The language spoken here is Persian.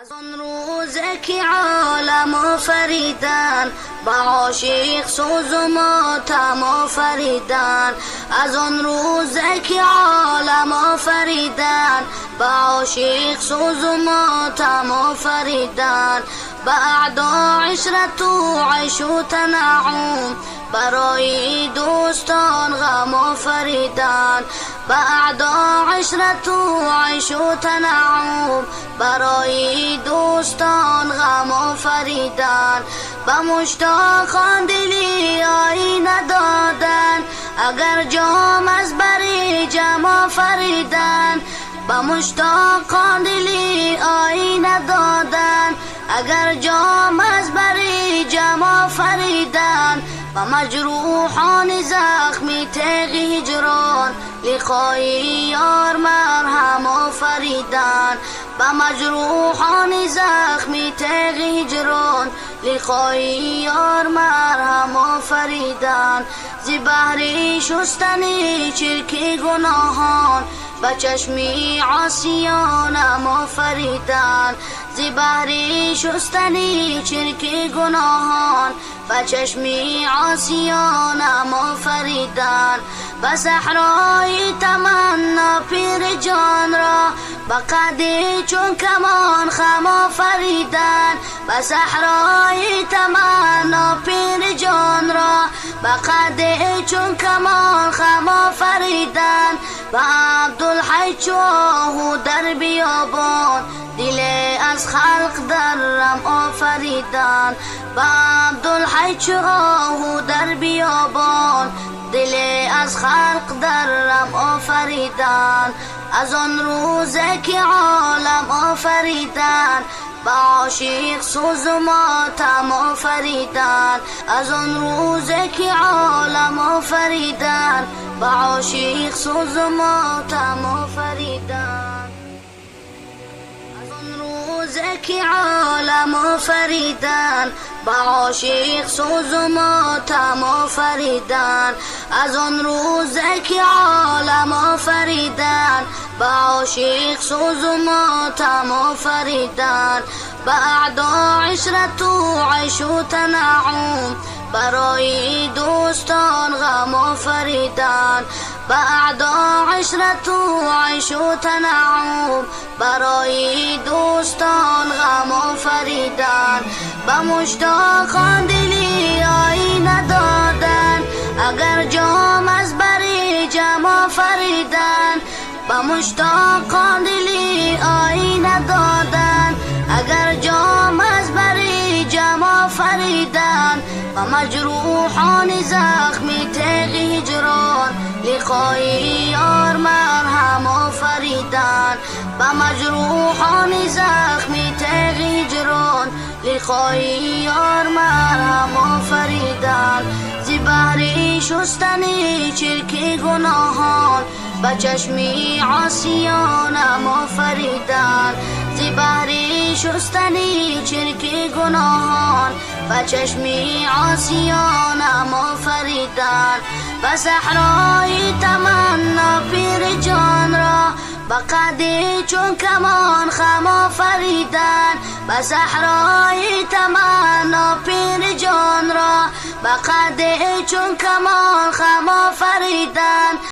از آن روزه که عالم آفریدن با عاشق سوز و ماتم آفریدن. از آن روزه که عالم آفریدن با عاشق سوز و ماتم آفریدن. بعد عشرت و عیش و تنعم برای دوستان غم آفریدن. بعد عشرت و عیش و تنعم برای دوستان غم آفریدن. به مشتاقان دلی آینه دادن اگر جام از بری جم آفریدن. به مشتاقان دلی آینه دادن اگر جام از بری جم آفریدن. و مجروحان زخمی تیغ هجران لقای یار مرهم آفریدن. و مجروحان زخمی تیغ هجران لقای یار مرهم آفریدن. ز بحر شستن چرک گناهان به چشمی عاصیانم آفریدن. ز بحر شستن چرک گناهان به چشمی عاصیانم آفریدن. به صحرای تمنا پیر جان را به قد چون کمان خم آفریدن. به صحرای تمنا پیر جان را به قد چون کمان خم آفریدن. و عبدالحی چو در بیابان دل از خلق درم آفریدن. و عبدالحی چو در بیابان دل از خلق درم آفریدن. از آن روزه که عالم آفریدن با عاشق سوز و ماتم آفریدن. از آن روزه که عالم آفریدن با عاشق سوز و ماتم آفریدن. از آن روزه که عالم آفریدن با عاشق سوز و ماتم آفریدن. از آن روزه که عالم آفریدن با عاشق سوز و ماتم آفریدن. بعد عشرت و عیش و تنعم برای دوستان غم آفریدن. بعد عشرت و عیش و تنعم برای دوستان غم آفریدن. به مشتاقان دلی آینه دادن اگر جام از بری جم آفریدن. به مشتاقان دلی آینه دادن اگر جام از بری جم آفریدن. و مجروحان زخمی تیغ هجران لقای یار مرهم آفریدن. و مجروحان زخمی تیغ هجران لقای یار مرهم آفریدن. ز بحر شستن چرک گناهان به چشمی عاصیانم آفریدن. ز بحر شستن چرک گناهان به چشمی عاصیانم آفریدن. به صحرای تمنا پیر جان را به قد چون کمان خم آفریدن. به صحرای تمنا پیر جان را به قد چون کمان خم آفریدن.